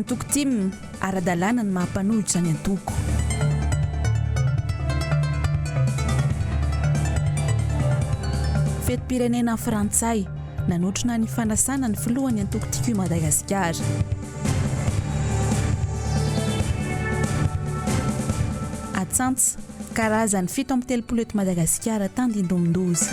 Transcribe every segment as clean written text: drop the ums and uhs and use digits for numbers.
antoko team ara-dalàna ny mahampanohitra ny antoko. Fetim-pirenena frantsay nanotrona ny fanasana ny filohan'ny antoko tiky Madagasikara. Atsantsa karazany 7 eto Madagasikara tandindomindozy.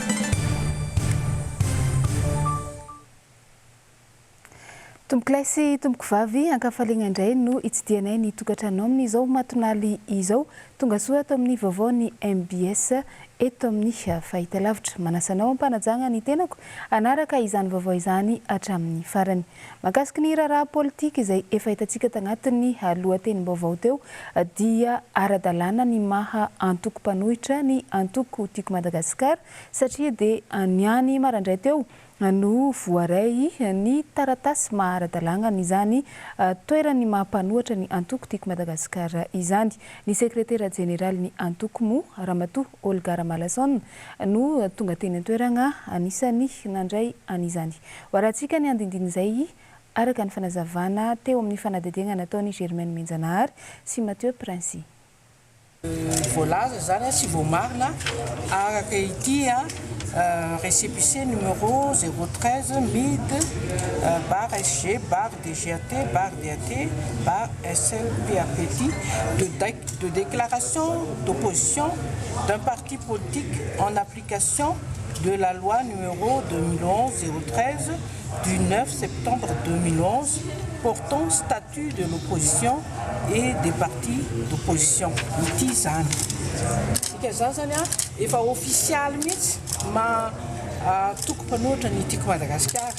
Tomboko laisy tomboko vavy ankafaliana indray no itsidianay ny tokantrano amin'izao matonaly izao tonga soa ato amin'ny vaovao ny MBS eto amin'ny fahitalavitra. Manasanao ampanajanga ny tenako anaraka izany vaovao izany hatramin'ny farany. Mahakasiky ny raharaha politika izay efa hitantsika tagnatin'ny lohatenim-baovao teo dia ara-dalàna ny maha antoko mpanohitra ny antoko tiako Madagasikara satria dia niany marandray teo no voaray ny taratasy mahara-dalàna izany toerany mahampanohitra ny antoko tiako Madagasikara izany. Ny sekretera jeneraly ny antoko mo Ramatoa Olga Ramalasson no tonga teny an-toerana anisany nandray an'izany. Hoarantsika ny andindiny izay araka ny fanazavana teo amin'ny fanadidina nataony Germaine Menjanahary sy Mathieu Princy. Voalaza zany sy voamarina araka ity récépissé numéro 013 MID bar SG bar DGAT bar DAT bar SLPAPT de déclaration d'opposition d'un parti politique en application de la loi numéro 2011-013 du 9 septembre 2011 portant statut de l'opposition et des partis d'opposition. Ity zany. Ika zany efa official mihitsy ma toko mpanohitra ny tiako Madagasikara.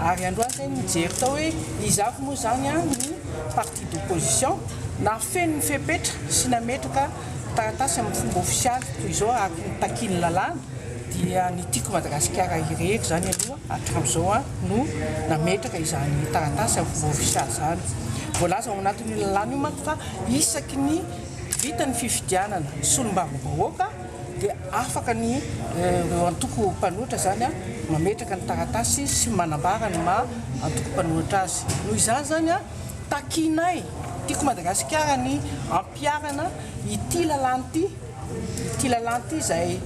Ary androany zany mijery tao hoe izafy moa zany ny parti d'opposition na feno fepetra sy nametraka taratasy amin'ny fomba official toy izao ary ny takiny lalàna dia ny tiako Madagasikara irery zany aloha hatramin'izao no nametraka izany taratasy amin'ny fomba official zany. Voalaza ao anatin'ny lalàna io manko fa isaky ny vita ny fifidianana solombavam-bahoaka dia afaka ny antoko mpanohitra zany mametraka ny taratasy sy manambara ny maha antoko mpanohitra azy. Noho izany zany takinay tiako Madagasikara ny ampiarana ity lalàna ity izay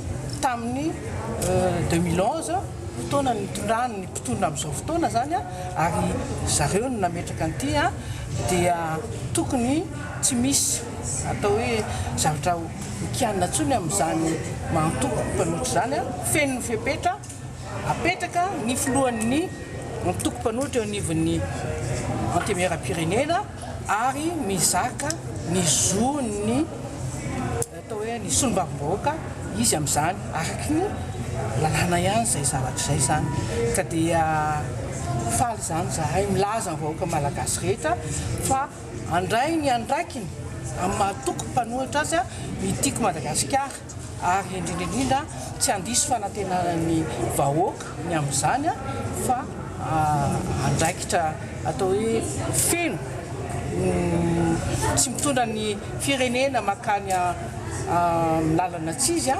tamin'ny 2011 fotoana ny tondrany ny mpitondra amin'izao fotoana zany ary zareo no nametraka an'ity dia tokony tsy misy atao hoe zavatra kianina tsony amin'izany mantoko mpanohitra zany feno ny fepetra apetraka ny filohan'ny antoko mpanohitra eo anivon'ny antemera-pirenena ary mizaka ny zoany atao hoe ny solombavam-bahoaka izy amin'izany araky ny lalàna ihany zay zavatra zay zany ka dia faly zany zahay milaza ny vahoaka malagasy rehetra fa andray ny andraikiny amin'ny mahatoko mpanohitra azy ny tiako Madagasikara ary indrindrindrindra tsy handiso fanantenana ny vahoaka ny amin'izany fa andraikitra atao hoe feno tsy mitondra ny firenena makany lalana tsizy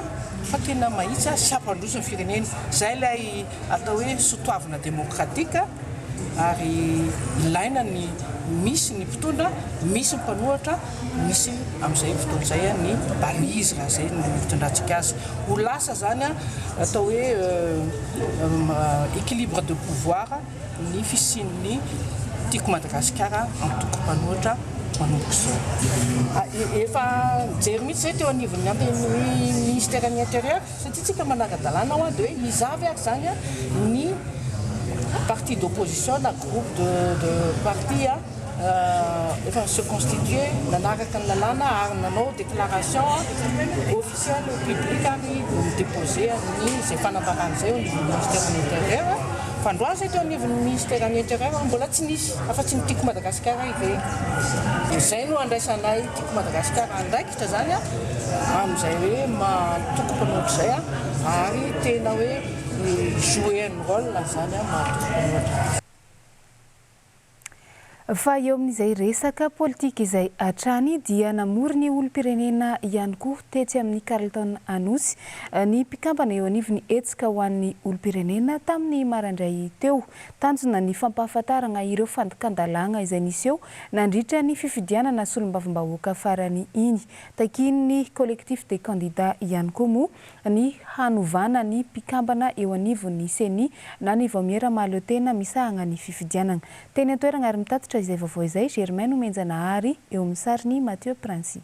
fa tena mahitsy sy hampandroso ny firenena zay lay atao hoe sotoavina demokratika ary ilaina ny misy ny mpitondra misy mpanohitra misy amin'izay fotoana zay ny balizy raha zay ny mitondrantsika azy ho lasa zany atao hoe équilibre de pouvoir ny fisian'ny tiako Madagasikara antoko mpanohitra efa jery mihitsy zay teo anivon'ny ministère ny intérieur satria tsika manara-dalàna ao dia hoe hizavy ary zany ny parti d'opposition na groupe de parti efa se constituer nanaraka ny lalàna ary nanao déclaration officielle publique ary déposé ny zay fanambarana zay ao anivon'ny ministère ny intérieur fa androany zay teo anivon'ny ministère ny intérieur mbola tsy nisy afa-tsy ny tiako Madagasikara irery. Izay no andraisanay tiako Madagasikara andraikitra zany amin'izay hoe matoko mpanohitra zay ary tena hoe jouer un rôle zany matoko mpanohitra. Fa eo amin'izay resaka politika izay hatrany dia namory ny olom-pirenena ihany koa tetsy amin'ny Carleton Anosy ny mpikambana eo anivony hetsika ho an'ny olom-pirenena tamin'ny maraindray teo. Tanjona ny fampahafantarana ireo fandakan-dalàna izay nisy eo nandritra ny fifidianana solombavambahoaka farany iny. Takin'ny collectif des candidats ihany koa moa ny hanovana ny mpikambana eo anivony seni na ny vamiera mahaleo-tena misahana ny fifidianana. Teny an-toerana ary mitatitra izay vaovao izay Germaine Omenjanahary eo amin'ny sariny Mathieu Prancy.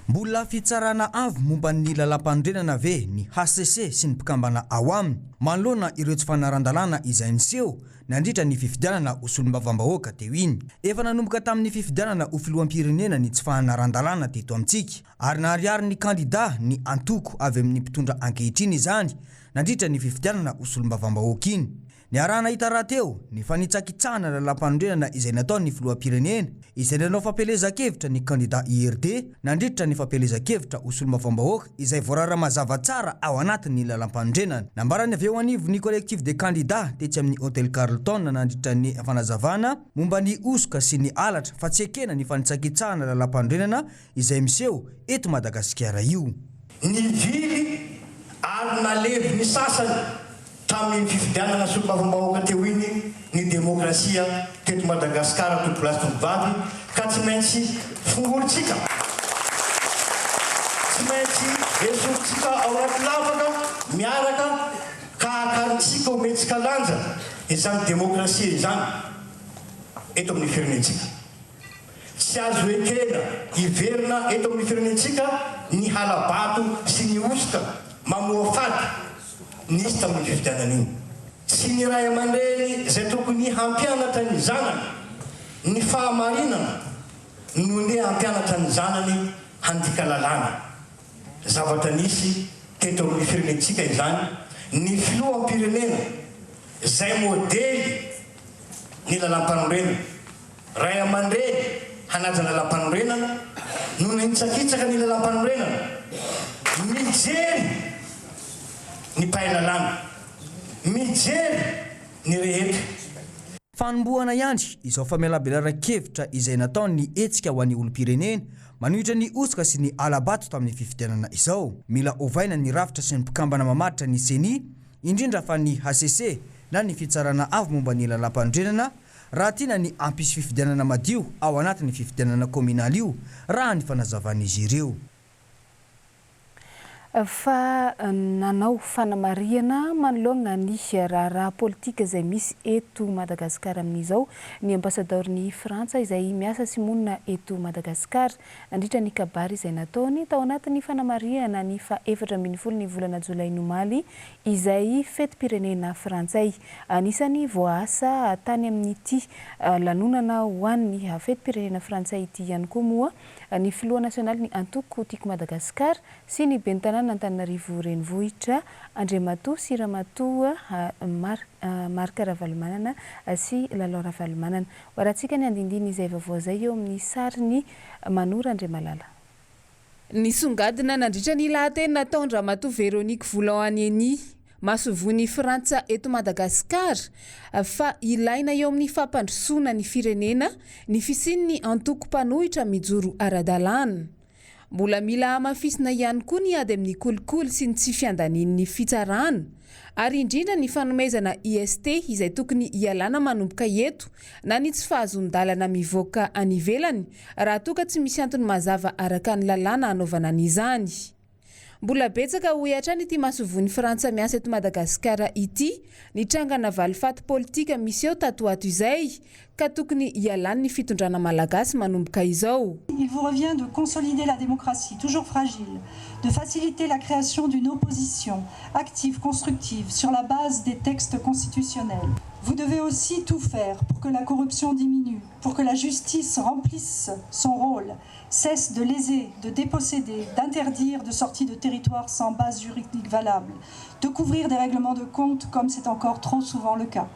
Mbola fitsarana avy momba ny lalam-pandrenana ve ny HCC sy ny mpikambana ao aminy manoloana ireo tsy fanaran-dalàna izay niseho nandritra ny fifidianana ho solombavambahoaka teo iny. Efa nanomboka tamin'ny fifidianana ho filoham-pirenena ny tsy fanaran-dalàna teto amintsika ary nahariary ny kandida ny antoko avy amin'ny mpitondra ankehitriny izany nandritra ny fifidianana ho solombavambahoaka iny. Ny arahana hita rahateo ny fanitsakitsahana lalam-pandrenana izay nataon'ny filoham-pirenena izay nanao fampelezan-kevitra ny kandida IRD nandritra ny fampelezan-kevitra ho solombavambahoaka izay voarara mazava tsara ao anatin'ny lalam-pandrenana. Nambarany avy eo anivony ny collectif des candidats tetsy amin'ny Hôtel Carleton nandritra ny fanazavana momba ny osoka sy ny alatra fa tsy ekena ny fanitsakitsahana lalam-pandrenana izay miseho eto Madagasikara io. Ny vily ary nalevi ny sasany tamin'ny fifidianana solombavambahoaka teo iny ny demokrasia teto Madagasikara tompolazy tompivavy ka tsy maintsy fongolontsika, tsy maintsy esorintsika ao anaty lavaka miaraka ka akarintsika ometsika lanja izany demokrasia izany eto amin'ny firenentsika. Tsy azo ekena hiverina eto amin'ny firenentsika ny halabato sy ny osoka mamoa fady nisy tamin'ny fifidianana iny. Tsy ny ray aman-dreny izay tokony hampianatra ny zanany ny fahamarinana no ny hampianatra ny zanany handika lalàna. Zavatra nisy teto amin'ny firenentsika izany ny filoham-pirenena izay modely ny lalam-panorenana. Ray aman-dreny hanaja lalam-panorenana no nitsakitsaka ny lalam-panorenana mijery ny pahalalàna, mijery ny rehetra. Fanombohana ihany izao famelabelara-kevitra izay nataon'ny hetsika ho an'ny olom-pirenena manohitra ny osoka sy ny alabato tamin'ny fifidianana izao. Mila ovaina ny rafitra sy ny mpikambana mamaritra ny seni indrindra fa ny HCC na ny fitsarana avy momba ny lalam-pandrenana raha tiana ny ampisy fifidianana madio ao anatin'ny fifidianana kominaly io raha ny fanazavan'izy ireo. Fa nanao fanamariana manoloana ny raharaha politika izay misy eto Madagasikara amin'izao ny ambasador'ny Frantsa izay miasa sy monina eto Madagasikara nandritra ny kabary izay nataony tao anatin'ny fanamariana ny fa-4 ny volana Jolay nomaly izay fetim-pirenena frantsay. Anisany voasa tany amin'ity lanonana ho an'ny fetim-pirenena frantsay ity ihany koa moa ny filoha nasionaly ny antoko tiako Madagasikara sy ny bentanana Antananarivo renivohitra Andriamatoa Siramatoa Marika Ravalomanana sy Lalao Ravalomanana. Waratsika ny andindiny izay vaovao zay eo amin'ny sariny Manora Andriamalala. Nisongadina nandritra ny lahateny nataon'ny Ramatoa Véronique Voulahan-Eny masovony Frantsa eto Madagasikara fa ilaina eo amin'ny fampandrosoana ny firenena ny fisian'ny antoko mpanohitra mijoro ara-dalàna. Mbola mila amafisina ihany koa ny ady amin'ny kolikoly sy ny tsy fiandanian'ny fitsarana ary indrindra ny fanomezana IST izay tokony ialana manomboka eto na ny tsy fahazon-dalana mivoaka any ivelany raha toa tsy misy antony mazava araka ny lalàna anaovana an'izany. Mbola betsaka ho hatrany ity masovony Frantsa miasa eto Madagasikara ity ny trangana valifaty politika misy eo tato ato izay ka tokony ialany ny fitondrana malagasy manomboka izao. Il vous revient de consolider la démocratie, toujours fragile, de faciliter la création d'une opposition active, constructive, sur la base des textes constitutionnels. Vous devez aussi tout faire pour que la corruption diminue, pour que la justice remplisse son rôle, cesse de léser, de déposséder, d'interdire de sortie de territoire sans base juridique valable, de couvrir des règlements de compte comme c'est encore trop souvent le cas.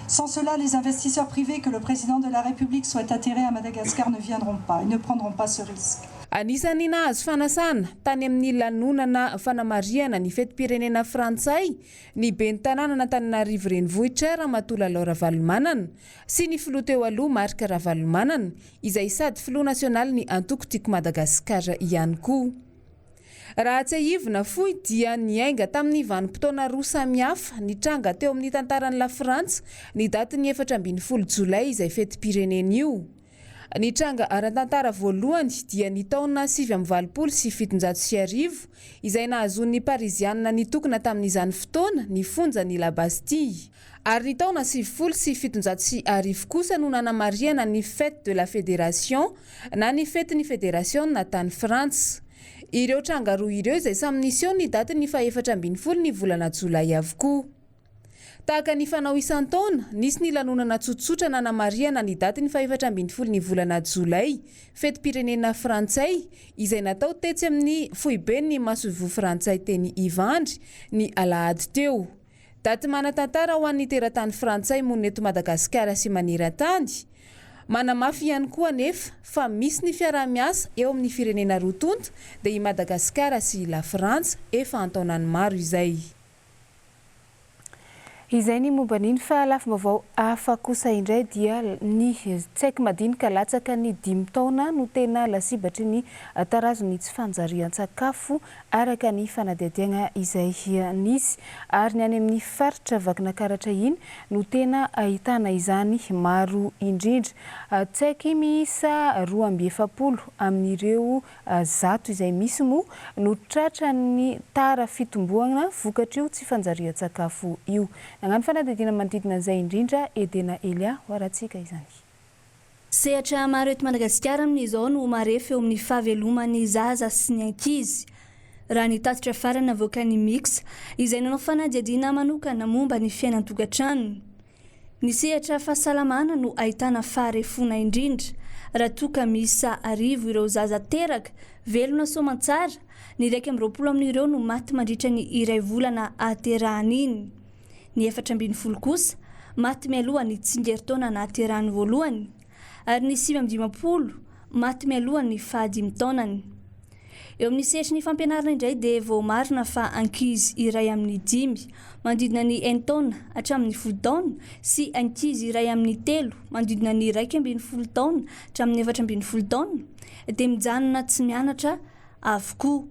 Sans cela, les investisseurs privés que le président de la République souhaite attirer à Madagascar ne viendront pas et ne prendront pas ce risque. Anisany nahazo fanasana tany amin'ny lanonana fanamariana ny fetim-pirenena frantsay ny ben'ny tanàna n'Antananarivo renivohitra Ramatoa Laura Valomanana sy ny filoha teo aloha Marc Ravalomanana izay sady filoha nasionaly ny antoko-tiako Madagasikara ihany koa. Raha tsy ahivona foy dia niainga tamin'ny vanim-potoana roa samihafa nitranga teo amin'ny tantaran'i La Frantsa ny daty ny 14 Jolay izay fetim-pirenena io. Nitranga ara-tantara voalohany dia ny taona 720 sy 710 izay nahazon'ny Parisianina nitokona tamin'izany fotoana ny fonjan'ny La Bastille. Ary ny taona 70 sy 710 kosa no nanamariana ny fête de la Fédération na ny fête-ny Fédération na tany Frantsa. Ireo tranga roa ireo izay samy nisy ny daty ny 14 ny volana Jolay avokoa. Tahaka ny fanao isan-taona, nisy ny lanonana tsotsotra nanamariana ny daty ny 14 ny volana Jolay, fetim-pirenena frantsay izay natao tetsy amin'ny foiben'ny masovo frantsay teny Ivandry ny alahady teo. Daty manan-tantara ho an'ny teratany frantsay moa eto Madagasikara sy maneran-tany. Manamafy ihany koa anefa fa misy ny fiarah-miasa eo amin'ny firenena roa tonta dia i Madagasikara sy La Frantsa efa antaonany maro izay. Izay ny momba niny fa lafim-baovao hafa kosa indray dia ny tsaiky madinika latsaka ny 5 taona no tena lasibatry ny tarazony tsy fanjarian-tsakafo araka ny fanadihadiagna izay nisy ary ny any amin'ny faritra Vakinakaratra iny no tena ahitana izany maro indrindra. Tsaiky miisa 270 amin'ireo zato izay misy moa no tratra ny tara fitomboagna vokatry io tsy fanjarian-tsakafo io. Nagnano fanadihadiana manodidina izay indrindra Edena Elia hoaratsika izany. Sehatra maro eto Madagasikara amin'izao no marefy eo amin'ny fahaveloman'ny zaza sy ny ankizy. Raha ny tatitra farany avoaka ny mix izay nanao fanadihadiana manokana momba ny fiainan-tokantrano. Ny sehatra fahasalamana no ahitana faharefona indrindra. Raha toka miisa 10 ireo zaza teraka, velona soamantsara, ny 120 amin'ireo no maty mandritra ny iray volana aterahany iny. Ny 420 kosa maty mialoha ny tsingeritaona nahaterahany voalohany, ary ny 520 maty mialoha ny faha5 taonany. Eo amin'ny sehatra ny fampianarana indray dia vao marina fa ankizy iray amin'ny 5 mandidina ny 1 taona hatramin'ny 10 taona sy ankizy iray amin'ny 3 mandidina ny 12 taona hatramin'ny 14 taona dia mijanona tsy mianatra avokoa.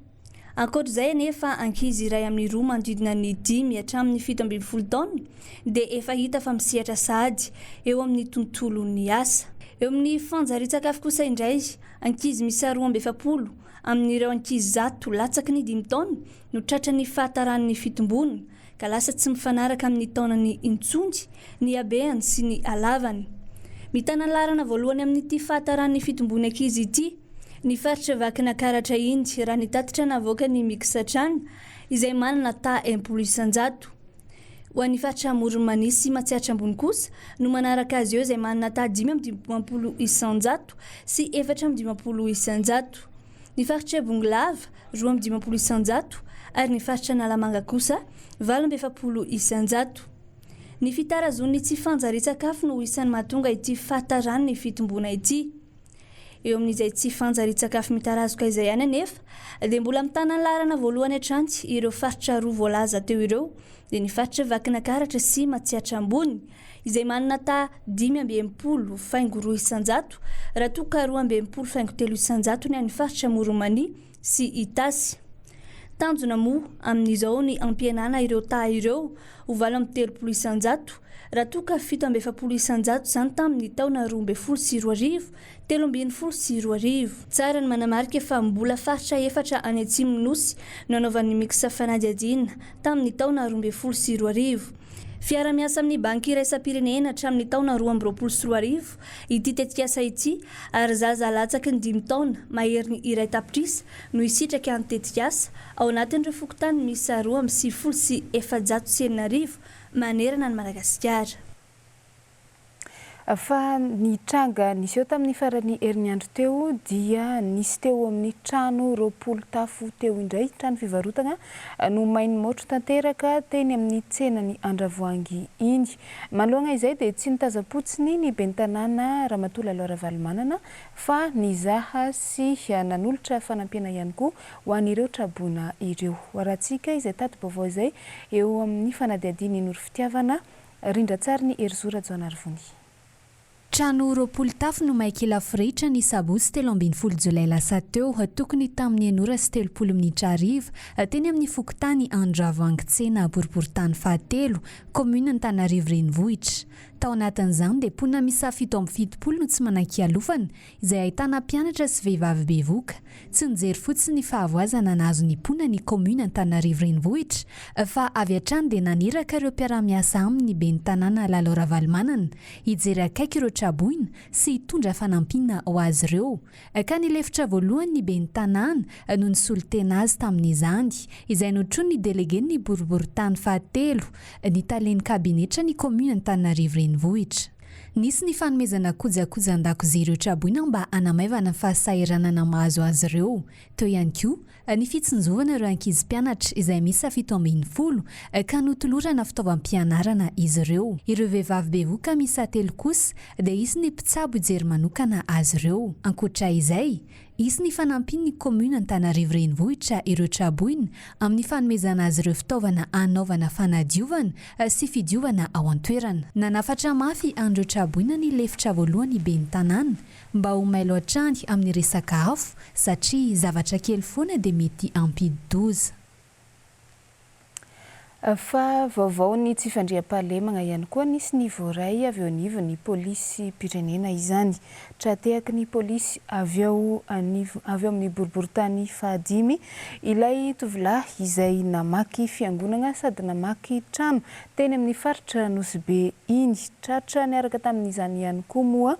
Ankoatra izay anefa ankizy iray amin'ny 2 mandidina ny 5 hatramin'ny 17 taona dia efa hita fa misehatra sady eo amin'ny tontolon'ny asa. Eo amin'ny fanjarian-tsakafo kosa indray, ankizy miisa 270 amin'ireo ankizy zato latsaky ny 5 taona no tratra ny fahataran'ny fitombona ka lasa tsy mifanaraka amin'ny taonany intsondy, ny habeany sy ny halavany. Mitana larana voalohany amin'ity fahataran'ny fitombona ankizy ity ny faritra Vakinakaratra iny raha ny tatitra navoaka ny Miksatrana izay manana ta 100,000. Ho an'ny faritra Moronmani sy Matsiatra Ambony kosa no manaraka azy eo izay manana ta 5,100 sy 4,100. Ny faritra Bonglava 2,100 ary ny faritra Nalamanga kosa 2,100. Ny fitarazon'ny tsy fanjarian-tsakafo no isan'ny mahatonga ity fahataran'ny fitombona ity. Eo amin'izay tsy fanjarian-tsakafo mitarazoka izay ihany anefa dia mbola mitana larana voalohany atranty ireo faritra roa voalaza teo ireo dia ny faritra Vakinakaratra sy Matsiatra Ambony izay manana ta 5,200 raha toka 2,300 ny an'ny faritra Moronmani sy Itasy. Tanjona moa amin'izao ny ampianana ireo ta ireo ho 3,100 raha toka 7,100 izany tamin'ny taona 2012 sy 2012. Tsara ny manamarika fa mbola faritra efatra any Atsimo Nosy no anaovan'ny mixa fanadihadiana tamin'ny taona 2012. Fiara-miasa amin'ny banky iraisam-pirenena hatramin'ny taona 2012 ity tetikasa ity ary zaza latsaky ny 5 taona mahery ny iray tapitrisa no isitraka any tetikasa ao anatin'ireo fokontany miisa 2,0 sy 709 manerana ny Madagasikara. fa ny tranga nisy eo tamin'ny farany herinandro teo dia nisy teo amin'ny trano roapolo tafo teo indray, trano fivarotana no mainy motro tanteraka teny amin'ny tsenany Andravoahangy iny. Manoloana izay dia tsy nitazapotsiny ny ben'ny tanàna Ramatoa Laura Valomanana fa nizaha sy nanolotra fanampiana ihany koa ho an'ireo trabona ireo. Hoarantsika izay tato-baovao izay eo amin'ny fanadihadiany Noro Fitiavana, rindratsary ny Erzora Joanarvony. Trano roapolo tafo no maika lafirehitra ny Sabosy 17 Jolay lasa teo, tokony tamin'ny 9:30 minitra ariva teny amin'ny fokontany Andravoahangy tsena boriboritany fahatelo, commune Antananarivo renivohitra. Tao anatin'izany dia ponina misa 7:70 no tsy manankialofana izay ahitana mpianatra sy vehivavy bevoka. Tsy nijery fotsiny ny fahavoazana nazo ny ponina ny commune Antananarivo renivohitra fa avy hatrany dia naniraka ireo mpiara-miasa amin'ny ben'ny tanàna Laura Valomanana hijery akaiky ireo traboina sy hitondra fanampina ho azy ireo. Ka nilefitra voalohany ny ben'ny tanàna no nisolitena azy tamin'izany, izay notrony ny délégué ny boriboritany fahatelo ny taleny kabinetra ny commune Antananarivo renivohitra. Nisy ny fanomezana kojakoja an-dakozia ireo traboina mba hanamaivana fahasahiranana mahazo azy ireo. Teo ihany koa ny fitsinjovana ireo ankizy mpianatra izay misa 17 ka notolorana fitaovam-pianarana izy ireo. Ireo vehivavy bevoka misa 3 kosa dia isy ny mpitsabo ijery manokana azy ireo. Ankoatra izay, isy ny fanampin'ny commune Antananarivo renivohitra ireo traboina amin'ny fanomezana azy ireo fitaovana anaovana fanadiovana sy fidiovana ao an-toerana. Nanafatra mafy andreo traboina ny lefitra voalohany ben'ny tanàna mba ho mailo hatrany amin'ny resaka afo satria zavatra kely foana dia mety ampidi-doza. Fa vaovao ny tsy fandriam-pahalemana ihany koa nisy ny voaray avy eo anivo ny polisy pirenena izany. Tratehaky ny polisy avy eo amin'ny boriboritany fahadimy ilay tovolahy izay namaky fiangonana sady namaky trano teny amin'ny faritra Nosy-be iny. Tratra niaraka tamin'izany ihany koa moa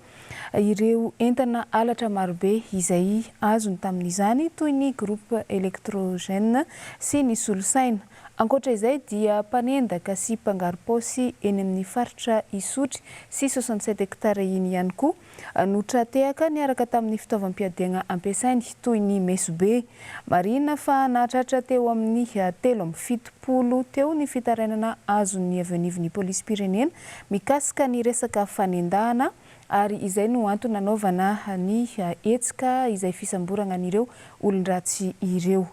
ireo entana alatra marobe izay azony tamin'izany toy ny groupe électrogène sy ny solosaina. Ankoatra izay dia mpanendaka sy mpangaro-paosy eny amin'ny faritra Isotry sy 67 hektara iny ihany koa no tratehaka niaraka tamin'ny fitaovam-piadiana ampiasainy toy ny mesobe. Marina fa nahatratra teo amin'ny 3:70 teo ny fitarainana azon'ny avy anivon'ny polisy pirenena mikasika ny resaka fanendahana ary izay no antony nanaovana ny hetsika izay fisamborana an'ireo olon-dratsy ireo.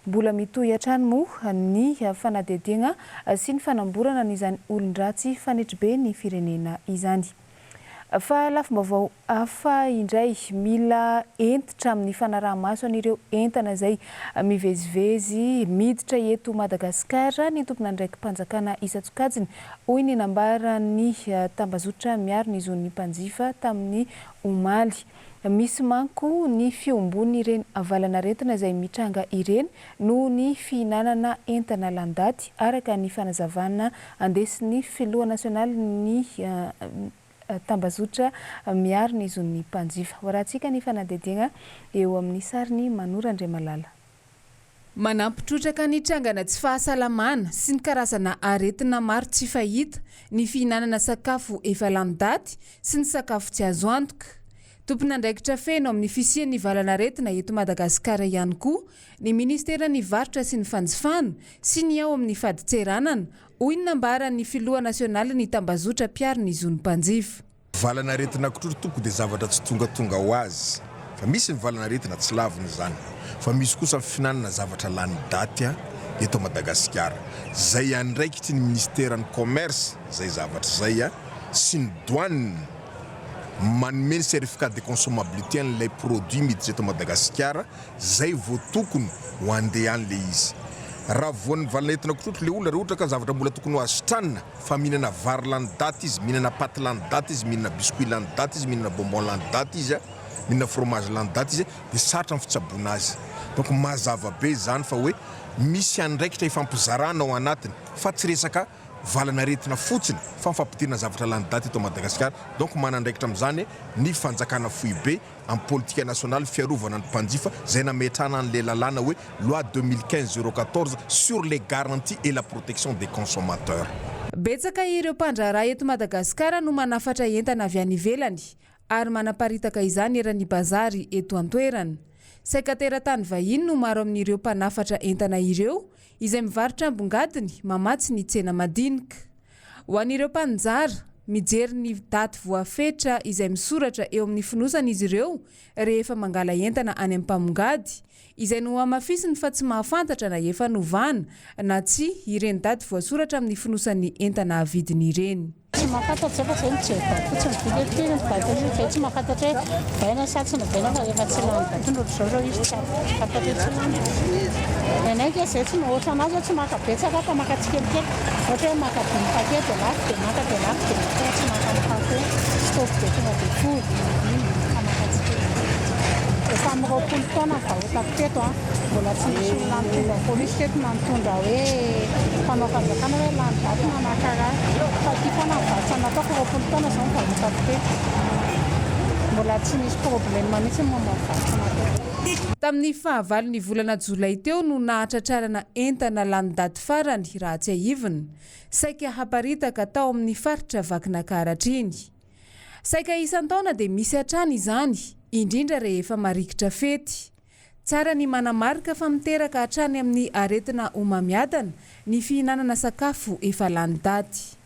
Mbola mitohy hatrany moa ny fanadihadiana sy ny fanamborana n'izany olon-dratsy fanetribe ny firenena izany. Fa lafim-baovao hafa indray, mila entitra amin'ny fanaraha-maso an'ireo entana izay mivezivezy miditra eto Madagasikara ny tompon'andraiky mpanjakana Isa Tsokajiny hoy ny nambaran'ny tambazotra miaro ny zon'ny mpanjifa tamin'ny omaly. Misy manko ny fiombony ireny avalana retina izay mitranga ireny no ny fihinanana entana landaty araka ny fanazavana andesin'ny filoha nasionaly ny tambazotra miaro ny zon'ny mpanjifa. Hoarantsika ny fanadihadiana eo amin'ny sariny Manora Andriamalala. Manampitrotraka ny trangana tsy fahasalamana sy ny karazana aretina maro tsy fahita ny fihinanana sakafo efa lany daty sy ny sakafo tsy azo antoka. Tompon'andraikitra feno amin'ny fisian'ny valana aretina eto Madagasikara ihany koa ny ministera ny varotra sy ny fanjifana sy ny ao amin'ny faditseranana hoy ny nambaran'ny filoha nasionaly ny tambazotra mpiaro ny zon'ny mpanjifa. Valana aretina kotrotoko dia zavatra tsy tonga ho azy. Fa misy ny valana aretina tsy laviny izany. Fa misy kosa fihinanana zavatra lany daty eto Madagasikara. Zay andraikitry ny ministeran'ny commerce zay zavatra zay sy ny douane manome ny certificat de consommabilité an'ilay produit miditra eto Madagasikara zay vao tokony ho andeha an'le izy. Raha voan'ny valana aretina kotrotro le olona ohatra ka zavatra mbola tokony ho azo tranona fa mihinana vary lany daty izy, mihinana paty lany daty izy, mihinana biscuit lany daty izy, mihinana bonbon lany daty izy, mihinana fromage lany daty izy dia sarotra ny fitsaboana azy. Donc mazava be zany fa hoe misy andraikitra ifampizarana ao anatiny fa tsy resaka valana aretina fotsiny fa mifampidirana zavatra lany daty eto Madagasikara. Donc manandraikitra amin'izany ny fanjakana fohy be amin'ny politika nationale fiarovana ny mpanjifa zay nametrahana an'ilay lalàna hoe loi 2015-014 sur les garanties et la protection des consommateurs. Betsaka ireo mpandraharaha eto Madagasikara no manafatra entana avy any ivelany ary manaparitaka izany eran'ny bazary eto an-toerana. Saika teratany vahiny no maro amin'ireo mpanafatra entana ireo izay mivarotra ambongadiny mamatsy ny tsena madinika. Ho an'ireo mpanjara mijery ny daty voafetra izay misoratra eo amin'ny fonosana izy ireo rehefa mangala entana any am-pamongady izay no amafisiny fa tsy mahafantatra na efa novana na tsy ireny daty voasoratra amin'ny fonosan'ny entana avidiny ireny. Tsy mahafantatra fa zay mijery daty fotsiny biletiny mibatana zay tsy mahafantatra hoe baina sa tsy baina fa efa tsy lany batondro zao izy tsy mahafantatra tsy lany. Nenay zay tsy mahoatra anazy tsy makabetsaka fa makatsikely ohatra hoe makadimy paquet de lafo de maka de lafo de maka tsy makamakafe stop de tonga de fody efa amin'ny 20 taona vahoatako teto mbola tsy misy olona mitondra polisy teto na mitondra hoe mpanao fanjakana hoe lany daty na nakara fa ty foana mivarotra nataoko 20 taona zao mivahoatako teto mbola tsy misy problème mihitsy mamavivarotra nateto. Tamin'ny fahavalon'ny volana Jolay teo no nahatratrarana entana lany daty farany raha tsy ahivina saika haparitaka tao amin'ny faritra Vakinankaratra iny. Saika isan-taona dia misy hatrany izany indrindra rehefa marikitra fety. Tsara ny manamarika fa miteraka hatrany amin'ny aretina homamiadana ny fihinanana sakafo efa lany daty.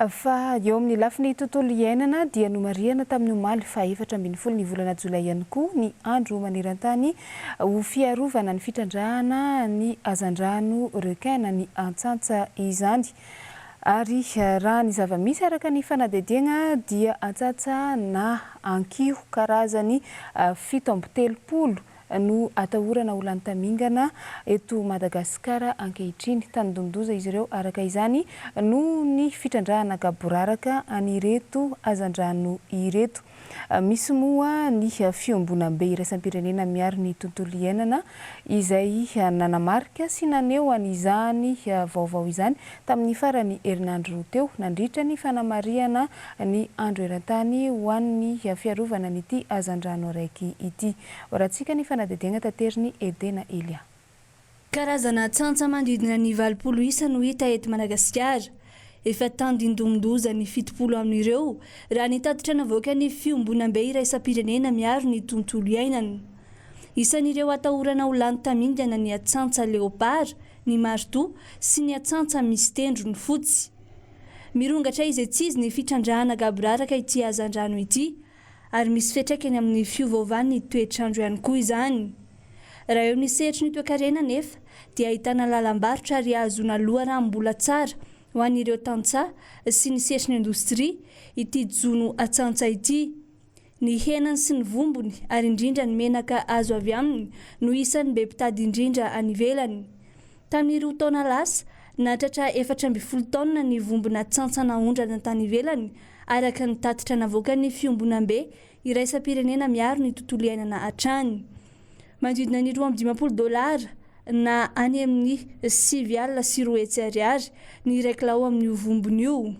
Fa eo amin'ny lafiny tontolo iainana dia nomariana tamin'ny omaly fa 14 ny volana Jolay ihany koa ny andro maneran-tany ho fiarovana ny fitrandrahana ny hazandrano requin ny antsantsa izany. Ary raha ny zava-misy araka ny fanadediana dia antsantsa na ankio karazany 7 no atahorana ho lany tamingana eto Madagasikara ankehitriny. Tanindondoza izy ireo araka izany no ny fitrandrahana gaboraraka anireto hazandrano ireto. Misy moa ny fiombonam-be iraisam-pirenena miaro ny tontolo iainana izay nanamarika sy naneho an'izany vaovao izany tamin'ny farany herinandro teo nandritra ny fanamariana ny andro eran-tany ho an'ny fiarovana n'ity hazandrano raiky ity. Horantsika ny fanadediana tateriny Edena Elia. Karazana tsantsa manodidina ny 20 isa no hita eto Madagasikara. Efa tandindomindoza ny 70 amin'ireo raha nitatitra navoaka ny fiombonam-be iraisam-pirenena miaro ny tontolo iainana. Isan'ireo atahorana ho lany tamingana ny atsantsa leopard, ny marteau sy ny atsantsa misy tendrony fotsy. Mirongatra izy etsy ny fitrandrahana gaboraraka ity hazandrano ity ary misy fetraikany amin'ny fiovaovan'ny toetrandro ihany koa izany. Raha eo ny sehatry ny toe-karena nefa dia ahitana lalam-barotra ary azona loharaha mbola tsara ho an'ireo tantsaha sy ny sehatry ny indostria ity jono atsantsa ity. Ny henany sy ny vombony ary indrindra ny menaka azo avy aminy no isan'ny be mpitady indrindra any ivelany. Tamin'ny 2 taona lasa nahatratra 14 taona ny vombona atsantsa naondrana tany ivelany araka ny tatitra navoaka ny fiombonam-be iraisam-pirenena miaro ny tontolo iainana hatrany. Manodidina ny $250 na any amin'ny 7.4 ariary ny reklao amin'ny vombony io.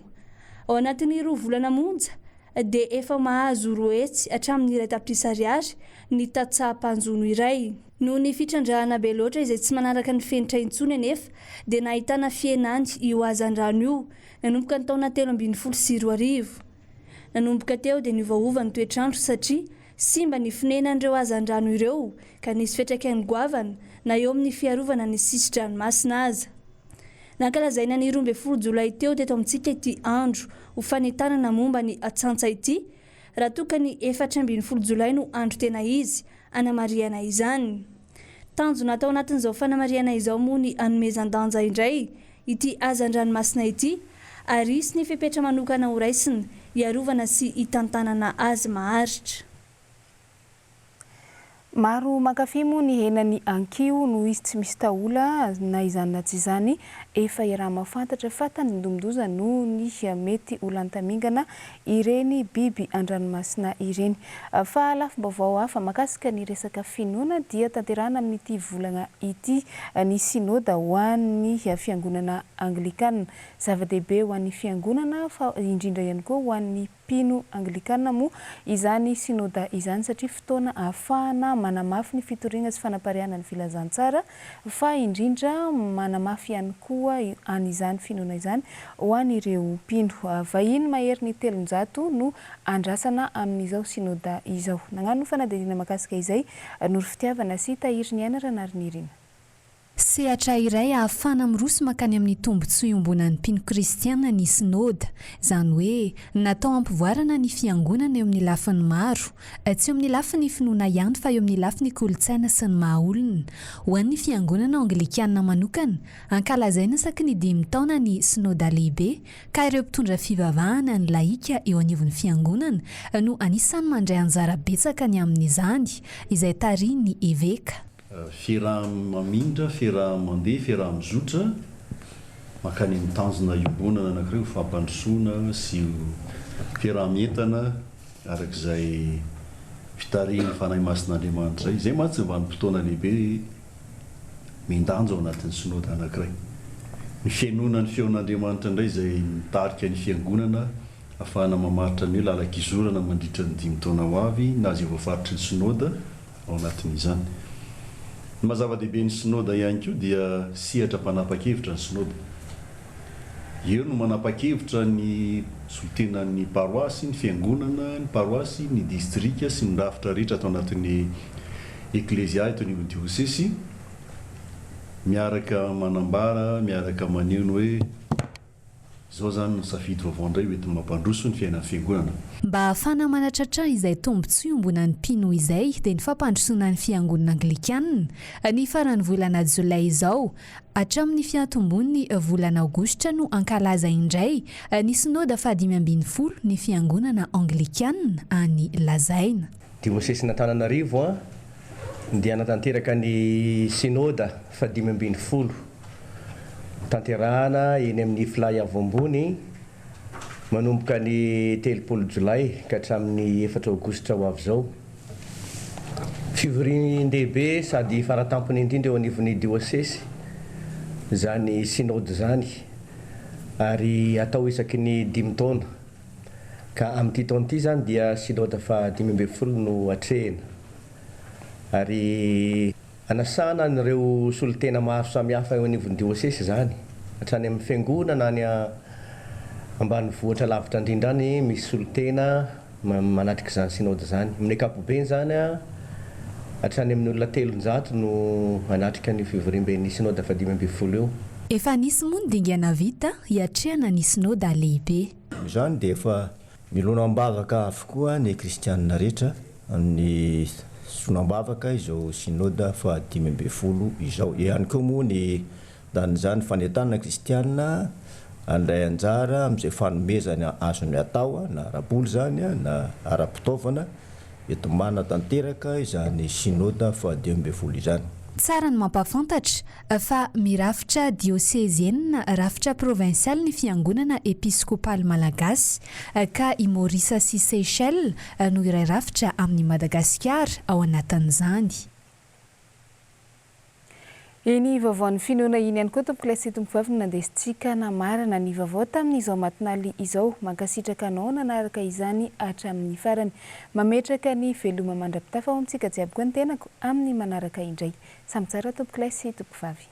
Ao anatin'ny 2 volana monja dia efa mahazo 2 hetsy hatramin'ny 2 tapitrisa ariary ny tatsaha-panjono iray. Noho ny fitrandrahana be loatra izay tsy manaraka ny fenitra intsony anefa dia nahitana fienany io hazandrano io nanomboka ny taona 2012. Nanomboka teo dia niovaova ny toetrandro satria simba ny finanan'ireo hazandrano ireo ka nisy fetraikany goavana na eo amin'ny fiarovana ny sisin-dranomasina aza. Nankalazaina ny 12 Jolay teo teto amintsika ity andro ho fanentanana momba ny atsantsa ity raha toka ny 14 Jolay no andro tena izy anamariana izany. Tanjona atao anatin'izao fanamariana izao moa ny anomezan-danja indray ity hazan-dranomasina ity ary isy ny fepetra manokana ho raisina hiarovana sy hitantanana azy maharitra. Maro mankafy moa ny henany ankio no izy tsy misy taola na izany na tsy izany efa iaraha mahafantatra fa tandindomindoza no ny mety ho lany tamingana ireny biby an-dranomasina ireny. Fa lafim-baovao hafa mahakasika ny resaka finoana dia tanterahana amin'ity volana ity ny sinoda ho an'ny fiangonana anglikana, zava-dehibe ho an'ny fiangonana fa indrindra ihany koa ho an'ny mpino anglikana moa izany synôda izany satria fotoana ahafahana manamafy ny fitoriana sy fanapariana ny filazantsara fa indrindra manamafy ihany koa an'izany finoana izany ho an'ireo mpino. Vahiny mahery ny 700 no andrasana amin'izao synôda izao. Nagnano fanadinina makasika izay Noro Fitiavana sy Tahiry Nianara Narinirina. Sehatra iray ahafana miroso makany amin'ny tombotsoa iombonan'ny mpino kristiana ny synôda, izany hoe natao ampivoarana ny fiangonana eo amin'ny lafiny maro, tsy eo amin'ny lafiny finoana ihany fa eo amin'ny lafiny kolontsaina sy ny mahaolona. Ho an'ny fiangonana anglikana manokana, ankalazaina saky ny 5 taona ny synôda lehibe, ka ireo mpitondra fivavahana ny laika eo anivon'ny fiangonana no anisany mandray anjara betsaka ny amin'izany, izay tarihin'ny évêque. Fiaraha mamindra, fiaraha mandeha, fiaraha mizotra makany amin'ny tanjona iombonana anankiray fampandrosoana sy fiaraha mientana arak'izay fitarihana fanahy masin'Andriamanitra izay mantsy vanim-potoana lehibe mindanjo ao anatin'ny synôda anankiray. Ny fiainona ny feon'Andriamanitra indray izay mitarika ny fiangonana ahafahana mamaritra ny hoe lalak'izorana mandritra ny 5 taona ho avy na izay voafaritry ny synôda ao anatin'izany. Ny mazava-dehibe ny synôda ihany koa dia sehatra mpanapa-kevitra ny synôda. Eo no manapa-kevitra ny solitenan'ny paroasy, ny fiangonana, ny paroasy, ny distrika sy ny rafitra rehetra atao anatin'ny eklézia eto anivon'ny diosesy, miaraka manambara, miaraka maneho ny hoe izao zany ny safidy vaovao indray mety mampandroso ny fiainan'ny fiangonana. Mba ahafana manatratra izay tombotsoa iombonan'ny mpino izay dia ny fampandrosoana ny fiangonana anglikana ny faran'ny volana jolay izao hatramin'ny fiatombon'ny volana aogositra no ankalaza indray ny synôda fa 520 ny fiangonana anglikana any lazaina. Diosesy n'Antananarivo dia natanteraka ny synôda fa 520 tanterahana eny amin'ny filay avoambony manomboka ny 3 jolay ka hatramin'ny 4 aogositra ho avy zao. Fivorian-dehibe sady faratampony indrindra eo anivon'ny diosesy zany synôda zany ary atao isaky ny 5 taona ka amin'ity taona ity zany dia synôda fa 520 no atrehina ary anasana n'ireo solitena maro samihafa eo anivon'ny diosesy zany hatrany amin'ny fiangonana ny ambanivohitra lavitra indrindra any misy solitena manatrika izany synôda zany. Amin'ny ankapobeny zany hatrany amin'ny olona 300 no anatrika ny fivoriam-ben'ny synôda fa 520 eo. Efa nisy moa ny dingana vita hiatrehana ny synôda lehibe. Izany dia efa milona ambavaka avokoa ny kristianina rehetra amin'ny sonam-bavaka izao synôda fa 520 izao. Ihany koa moa ny dan'izany fanentanana kristianina andray anjara amin'izay fanomezany azony atao na ara-boly zany na ara-pitaovana eto manatanteraka izany synôda fa 520 izany. Tsara ny mampafantatra fa mirafitra diocésienne rafitra provincial ny fiangonana episkopaly malagasy ka i Maurice sy Seychelles no iray rafitra amin'ny Madagasikara ao anatin'izany. Iny vaovaon'ny finoana iny ihany koa tompoko lesy tompoko vavy nandesintsika namarana ny vaovao tamin'izao matinaly izao mankasitraka anao nanaraka izany hatramin'ny farany mametraka ny veloma mandrapitafa ao amintsika jiaby koa ny tenako amin'ny manaraka indray. Samy tsara tompoko lesy tompoko vavy.